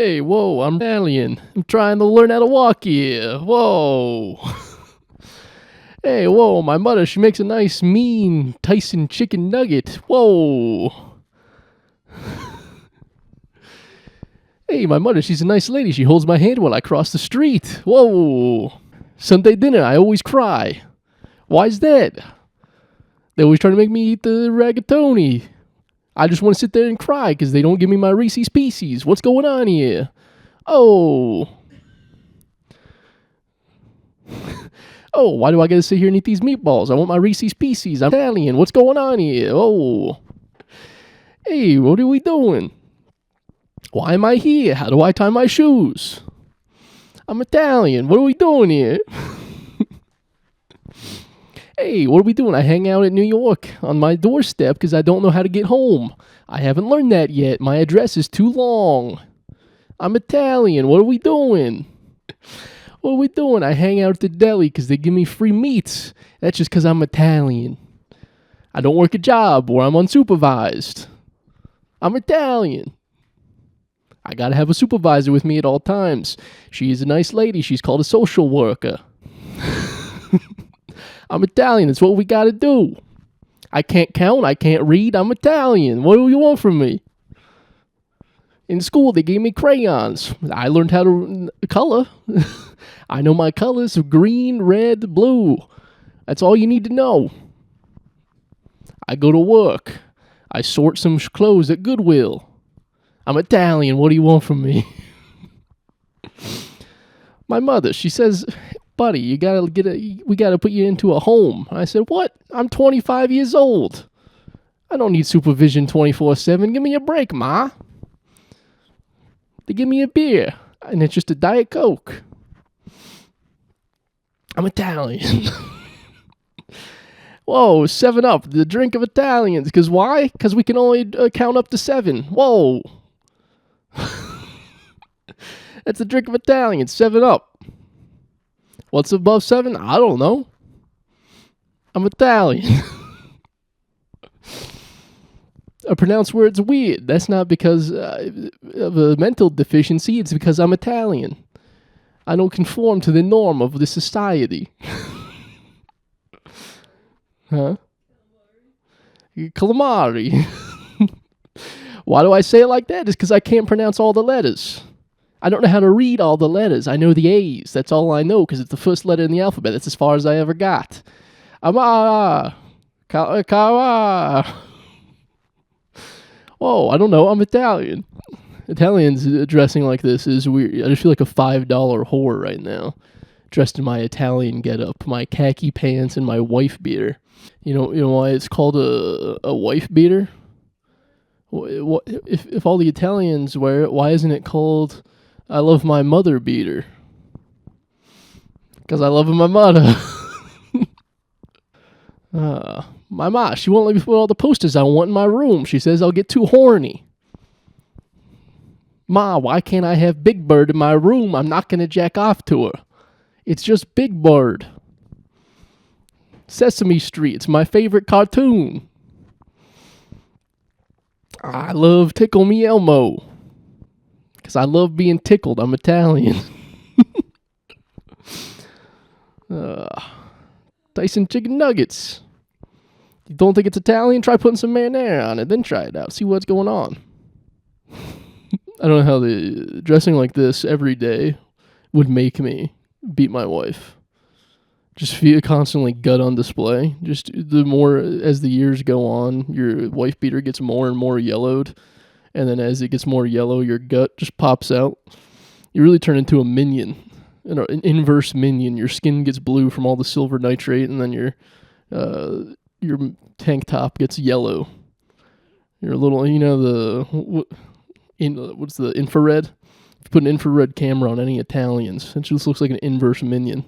Hey, whoa, I'm Italian. I'm trying to learn how to walk here. Whoa. Hey, whoa, my mother, she makes a nice, mean Tyson chicken nugget. Whoa. Hey, my mother, she's a nice lady. She holds my hand while I cross the street. Whoa. Sunday dinner, I always cry. Why's that? They always try to make me eat the rigatoni. I just want to sit there and cry because they don't give me my Reese's Pieces. What's going on here? Oh. Oh, why do I gotta sit here and eat these meatballs? I want my Reese's Pieces. I'm Italian. What's going on here? Oh. Hey, what are we doing? Why am I here? How do I tie my shoes? I'm Italian. What are we doing here? Hey, what are we doing? I hang out at New York on my doorstep because I don't know how to get home. I haven't learned that yet. My address is too long. I'm Italian. What are we doing? What are we doing? I hang out at the deli because they give me free meats. That's just because I'm Italian. I don't work a job where I'm unsupervised. I'm Italian. I gotta have a supervisor with me at all times. She is a nice lady. She's called a social worker. I'm Italian. That's what we gotta do. I can't count. I can't read. I'm Italian. What do you want from me? In school, they gave me crayons. I learned how to color. I know my colors of green, red, blue. That's all you need to know. I go to work. I sort some clothes at Goodwill. I'm Italian. What do you want from me? My mother, she says, buddy, we gotta put you into a home. I said, what? I'm 25 years old. I don't need supervision 24/7. Give me a break, Ma. They give me a beer, and it's just a Diet Coke. I'm Italian. Whoa, 7-Up, the drink of Italians. Because why? Because we can only count up to 7. Whoa. That's the drink of Italians, 7-Up. What's above 7? I don't know. I'm Italian. I pronounce words weird. That's not because of a mental deficiency. It's because I'm Italian. I don't conform to the norm of the society. Huh? Calamari. Why do I say it like that? It's because I can't pronounce all the letters. I don't know how to read all the letters. I know the A's. That's all I know because it's the first letter in the alphabet. That's as far as I ever got. Whoa, I don't know. I'm Italian. Italians dressing like this is weird. I just feel like a $5 whore right now. Dressed in my Italian getup, my khaki pants, and my wife beater. You know why it's called a wife beater? If all the Italians wear it, why isn't it called I love my mother beater? Because I love my mother. My ma, she won't let me put all the posters I want in my room. She says I'll get too horny. Ma, why can't I have Big Bird in my room? I'm not going to jack off to her. It's just Big Bird. Sesame Street, it's my favorite cartoon. I love Tickle Me Elmo. Because I love being tickled. I'm Italian. Tyson chicken nuggets. You don't think it's Italian? Try putting some marinara on it, then try it out. See what's going on. I don't know how the dressing like this every day would make me beat my wife. Just feel constantly gut on display. Just the more as the years go on, your wife beater gets more and more yellowed. And then as it gets more yellow, your gut just pops out. You really turn into a minion, an inverse minion. Your skin gets blue from all the silver nitrate, and then your tank top gets yellow. Your little, what's the infrared? If you put an infrared camera on any Italians, it just looks like an inverse minion.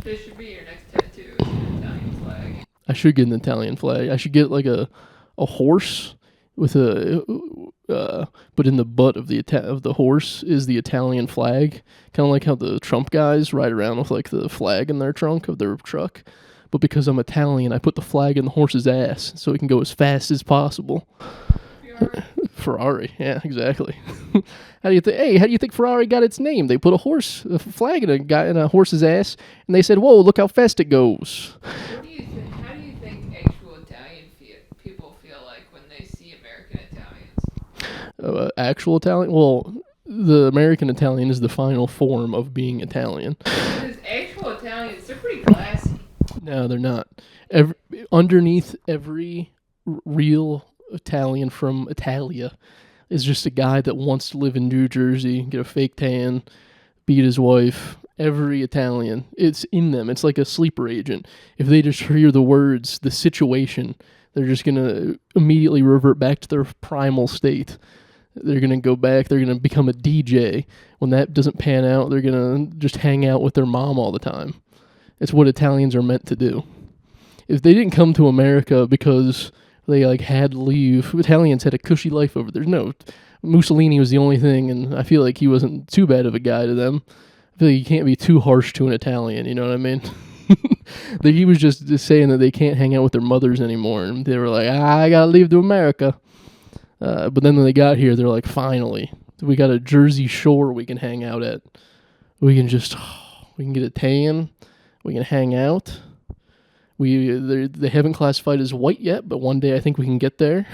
This should be your next tattoo, an Italian flag. I should get an Italian flag. I should get like a horse with but in the butt of the horse is the Italian flag. Kind of like how the Trump guys ride around with like the flag in their trunk of their truck. But because I'm Italian, I put the flag in the horse's ass so it can go as fast as possible. Ferrari, yeah, exactly. How do you think? Hey, how do you think Ferrari got its name? They put a flag in a guy in a horse's ass, and they said, "Whoa, look how fast it goes." What do you think? How do you think actual Italian people feel like when they see American Italians? Actual Italian? Well, the American Italian is the final form of being Italian. Because actual Italians, they're pretty classy. No, they're not. Underneath every real Italian from Italia is just a guy that wants to live in New Jersey, get a fake tan, beat his wife. Every Italian, it's in them. It's like a sleeper agent. If they just hear the words, the situation, they're just going to immediately revert back to their primal state. They're going to go back. They're going to become a DJ. When that doesn't pan out, they're going to just hang out with their mom all the time. It's what Italians are meant to do. If they didn't come to America because they had to leave, Italians had a cushy life over there. No, Mussolini was the only thing, and I feel like he wasn't too bad of a guy to them. I feel like you can't be too harsh to an Italian, you know what I mean? He was just saying that they can't hang out with their mothers anymore, and they were like, I gotta leave to America. But then when they got here, they're like, finally, we got a Jersey Shore we can hang out at. We can get a tan. We can hang out. They haven't classified as white yet, but one day I think we can get there.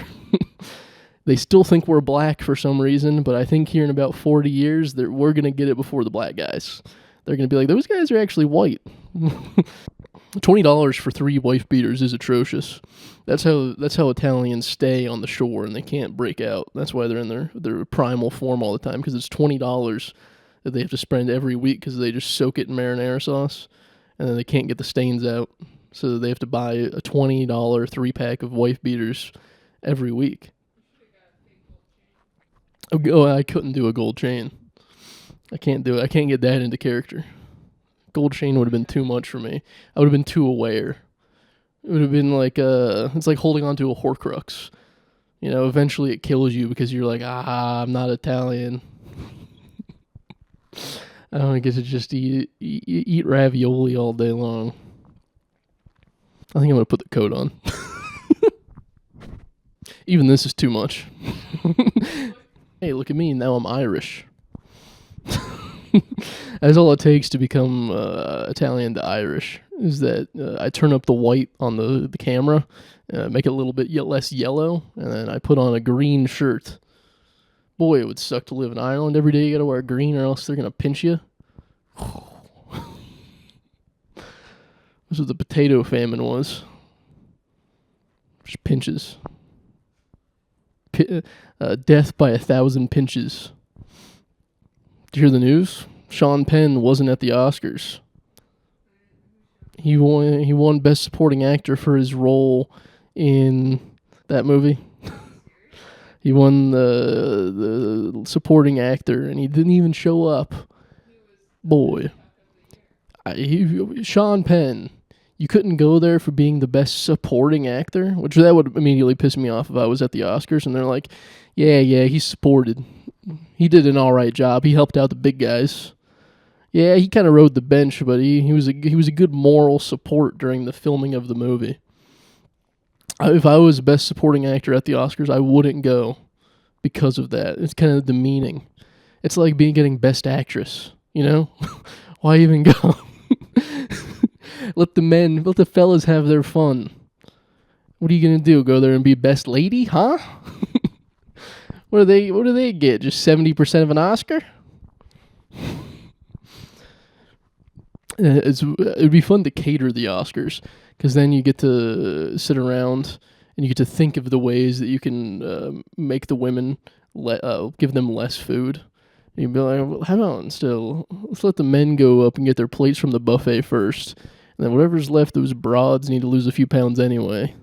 They still think we're black for some reason, but I think here in about 40 years, we're going to get it before the black guys. They're going to be like, those guys are actually white. $20 for 3 wife beaters is atrocious. That's how Italians stay on the shore and they can't break out. That's why they're in their primal form all the time, because it's $20 that they have to spend every week because they just soak it in marinara sauce, and then they can't get the stains out. So they have to buy a $20 3-pack of wife beaters every week. Oh, I couldn't do a gold chain. I can't do it. I can't get that into character. Gold chain would have been too much for me. I would have been too aware. It would have been like it's like holding onto a Horcrux. You know, eventually it kills you because you're like, I'm not Italian. I don't get to just eat ravioli all day long. I think I'm going to put the coat on. Even this is too much. Hey, look at me. Now I'm Irish. That's all it takes to become Italian to Irish, is that I turn up the white on the camera, make it a little bit less yellow, and then I put on a green shirt. Boy, it would suck to live in Ireland. Every day you got to wear green or else they're going to pinch you. That's what the potato famine was. Just pinches. Death by 1,000 pinches. Did you hear the news? Sean Penn wasn't at the Oscars. He won Best Supporting Actor for his role in that movie. He won the supporting actor, and he didn't even show up. Boy. Sean Penn. You couldn't go there for being the best supporting actor, which that would immediately piss me off if I was at the Oscars and they're like, yeah, he supported. He did an all right job. He helped out the big guys. Yeah, he kind of rode the bench, but he was a good moral support during the filming of the movie. If I was best supporting actor at the Oscars, I wouldn't go because of that. It's kind of demeaning. It's like getting best actress, you know? Why even go? Let the fellas have their fun. What are you gonna do? Go there and be best lady, huh? What do they get? Just 70% of an Oscar? It'd be fun to cater the Oscars, because then you get to sit around and you get to think of the ways that you can make the women give them less food. You'd be like, well, how about let's let the men go up and get their plates from the buffet first. And then whatever's left, those broads need to lose a few pounds anyway.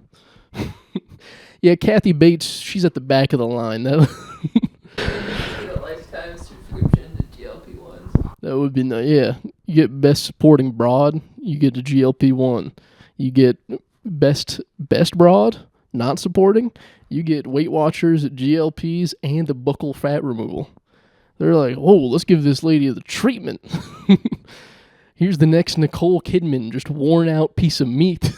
Yeah, Kathy Bates, she's at the back of the line. That would be nice. Yeah, you get best supporting broad, you get a GLP-1. You get best broad, not supporting. You get Weight Watchers, GLPs, and a buccal fat removal. They're like, oh, let's give this lady the treatment. Here's the next Nicole Kidman, just worn out piece of meat.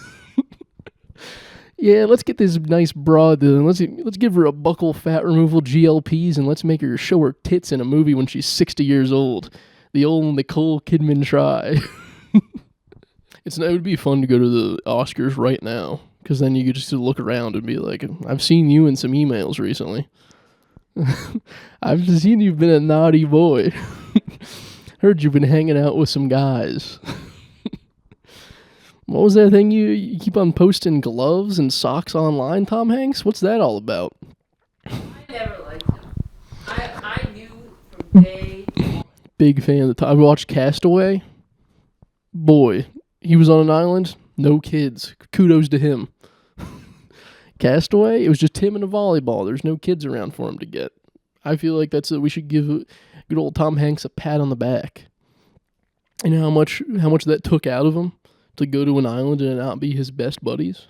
Yeah, let's get this nice broad. Let's give her a buccal fat removal GLPs and let's make her show her tits in a movie when she's 60 years old. The old Nicole Kidman try. It would be fun to go to the Oscars right now, because then you could just look around and be like, I've seen you in some emails recently. I've just seen you've been a naughty boy. Heard you've been hanging out with some guys. What was that thing you keep on posting gloves and socks online, Tom Hanks? What's that all about? I never liked him. I knew from day one. Big fan of the time. I watched Castaway. Boy, he was on an island, no kids. Kudos to him. Castaway, it was just him and a volleyball. There's no kids around for him to get. I feel like we should give good old Tom Hanks a pat on the back. You know how much that took out of him to go to an island and not be his best buddies?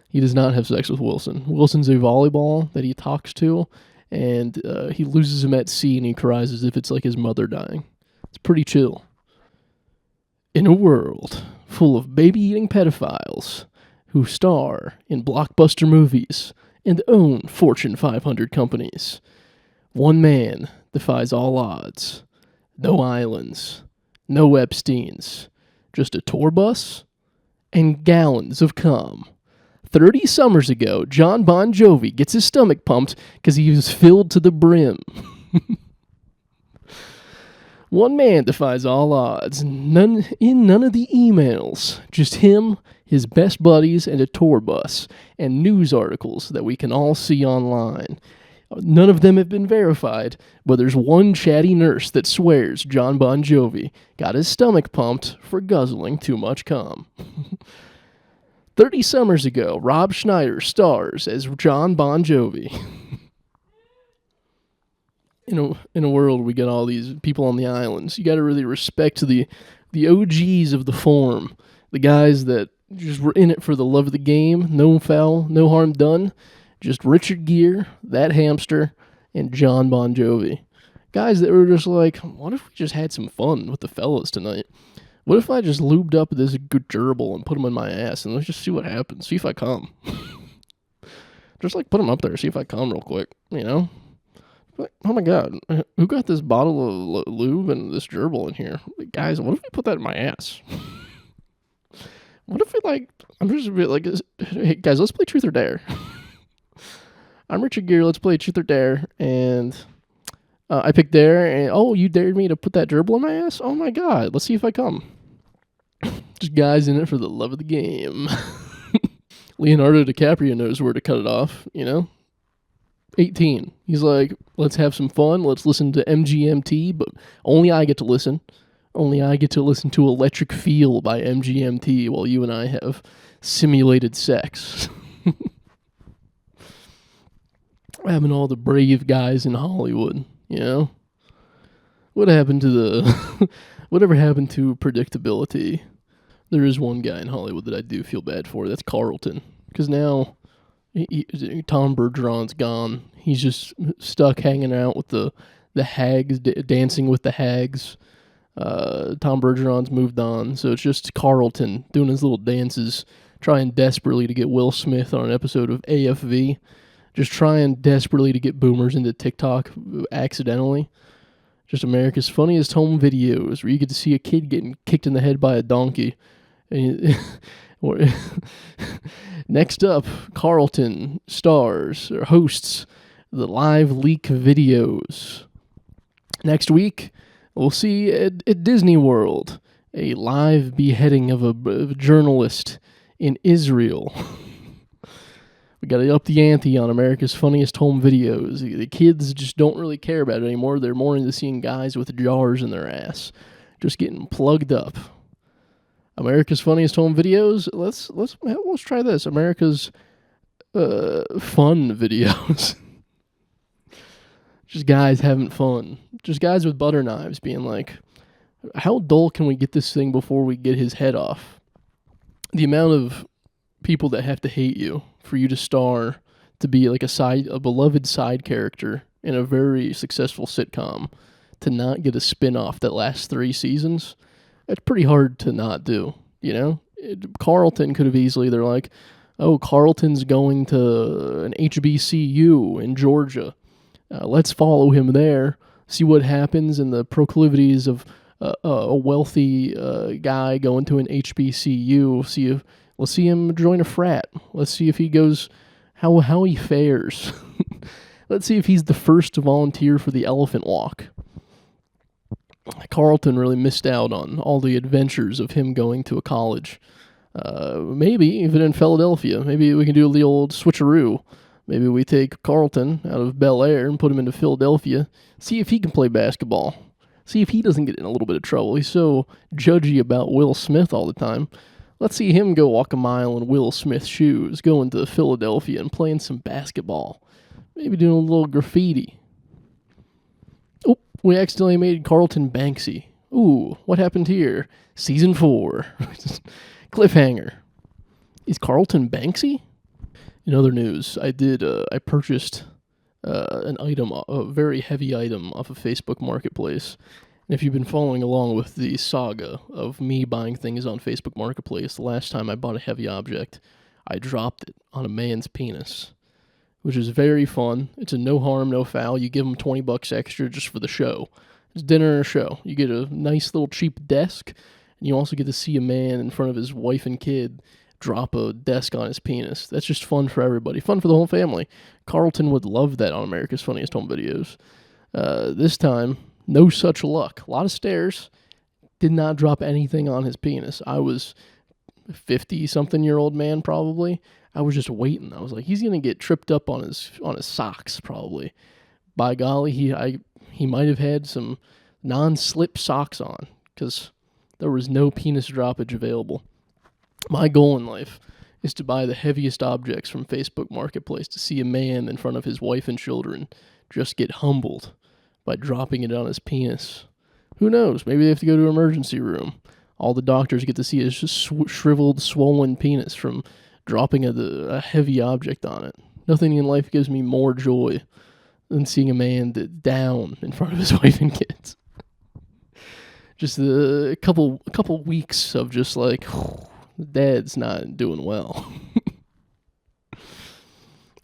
He does not have sex with Wilson. Wilson's a volleyball that he talks to, and he loses him at sea and he cries as if it's like his mother dying. It's pretty chill. In a world full of baby-eating pedophiles who star in blockbuster movies and own Fortune 500 companies, one man defies all odds. No islands, no Epsteins, just a tour bus and gallons of cum. 30 summers ago, John Bon Jovi gets his stomach pumped because he was filled to the brim. One man defies all odds. None of the emails. Just him, his best buddies, and a tour bus, and news articles that we can all see online. None of them have been verified, but there's one chatty nurse that swears John Bon Jovi got his stomach pumped for guzzling too much cum. 30 summers ago, Rob Schneider stars as John Bon Jovi. In a world we get all these people on the islands, you got to really respect the OGs of the form, the guys that just were in it for the love of the game, no foul, no harm done. Just Richard Gere, that hamster, and John Bon Jovi. Guys that were just like, what if we just had some fun with the fellas tonight? What if I just lubed up this good gerbil and put him in my ass and let's just see what happens, see if I come. Just like put him up there, see if I come real quick, you know? But, oh my god, who got this bottle of lube and this gerbil in here? Guys, what if we put that in my ass? What if we I'm just a bit like, hey guys, let's play Truth or Dare. I'm Richard Gere, let's play Truth or Dare, and I picked Dare, and you dared me to put that gerbil in my ass? Oh my god, let's see if I come. Just guys in it for the love of the game. Leonardo DiCaprio knows where to cut it off, 18. He's like, let's have some fun, let's listen to MGMT, but only I get to listen. Only I get to listen to Electric Feel by MGMT while you and I have simulated sex. Having all the brave guys in Hollywood, What happened to whatever happened to predictability? There is one guy in Hollywood that I do feel bad for. That's Carlton. Because now Tom Bergeron's gone. He's just stuck hanging out with the hags, dancing with the hags. Tom Bergeron's moved on. So it's just Carlton doing his little dances, trying desperately to get Will Smith on an episode of AFV. Just trying desperately to get boomers into TikTok accidentally. Just America's Funniest Home Videos, where you get to see a kid getting kicked in the head by a donkey. Next up, Carlton stars or hosts the live leak videos. Next week, we'll see at Disney World a live beheading of a journalist in Israel. We got to up the ante on America's Funniest Home Videos. The kids just don't really care about it anymore. They're more into seeing guys with jars in their ass, just getting plugged up. America's Funniest Home Videos. Let's try this. America's fun videos. Just guys having fun. Just guys with butter knives being like, how dull can we get this thing before we get his head off? The amount of people that have to hate you for you to star, to be like a beloved side character in a very successful sitcom, to not get a spin-off that lasts 3 seasons, that's pretty hard to not do, Carlton could have easily, they're like, oh, Carlton's going to an HBCU in Georgia. Let's follow him there, see what happens in the proclivities of a wealthy guy going to an HBCU. Let's see him join a frat. Let's see if he goes, how he fares. Let's see if he's the first to volunteer for the elephant walk. Carlton really missed out on all the adventures of him going to a college. Maybe even in Philadelphia. Maybe we can do the old switcheroo. Maybe we take Carlton out of Bel Air and put him into Philadelphia. See if he can play basketball. See if he doesn't get in a little bit of trouble. He's so judgy about Will Smith all the time. Let's see him go walk a mile in Will Smith's shoes, going to Philadelphia and playing some basketball. Maybe doing a little graffiti. Oh, we accidentally made Carlton Banksy. Ooh, what happened here? Season 4. Cliffhanger. Is Carlton Banksy? In other news, I purchased an item, a very heavy item off of Facebook Marketplace. And if you've been following along with the saga of me buying things on Facebook Marketplace, the last time I bought a heavy object, I dropped it on a man's penis, which is very fun. It's a no harm, no foul. You give them $20 extra just for the show. It's dinner and a show. You get a nice little cheap desk, and you also get to see a man in front of his wife and kid drop a desk on his penis. That's just fun for everybody. Fun for the whole family. Carlton would love that on America's Funniest Home Videos. This time, no such luck. A lot of stairs. Did not drop anything on his penis. I was 50-something-year-old man, probably. I was just waiting. I was like, he's gonna get tripped up on his socks, probably. By golly, he might have had some non-slip socks on, because there was no penis droppage available. My goal in life is to buy the heaviest objects from Facebook Marketplace, to see a man in front of his wife and children just get humbled by dropping it on his penis. Who knows? Maybe they have to go to an emergency room. All the doctors get to see is just shriveled, swollen penis from dropping a heavy object on it. Nothing in life gives me more joy than seeing a man down in front of his wife and kids. Just a couple weeks of just like, Dad's not doing well.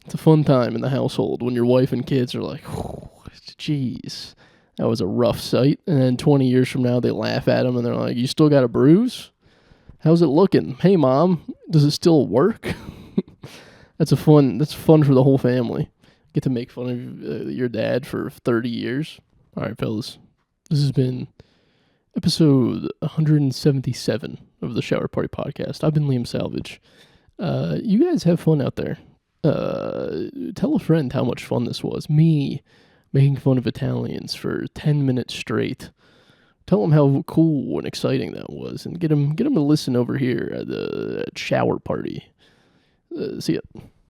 It's a fun time in the household when your wife and kids are like, geez, that was a rough sight. And then 20 years from now, they laugh at them and they're like, you still got a bruise? How's it looking? Hey, Mom, does it still work? That's fun for the whole family. Get to make fun of your dad for 30 years. All right, fellas, this has been episode 177 of the Shower Party Podcast. I've been Liam Salvage. You guys have fun out there. Tell a friend how much fun this was. Me making fun of Italians for 10 minutes straight. Tell them how cool and exciting that was, and get them to listen over here at the Shower Party. See ya.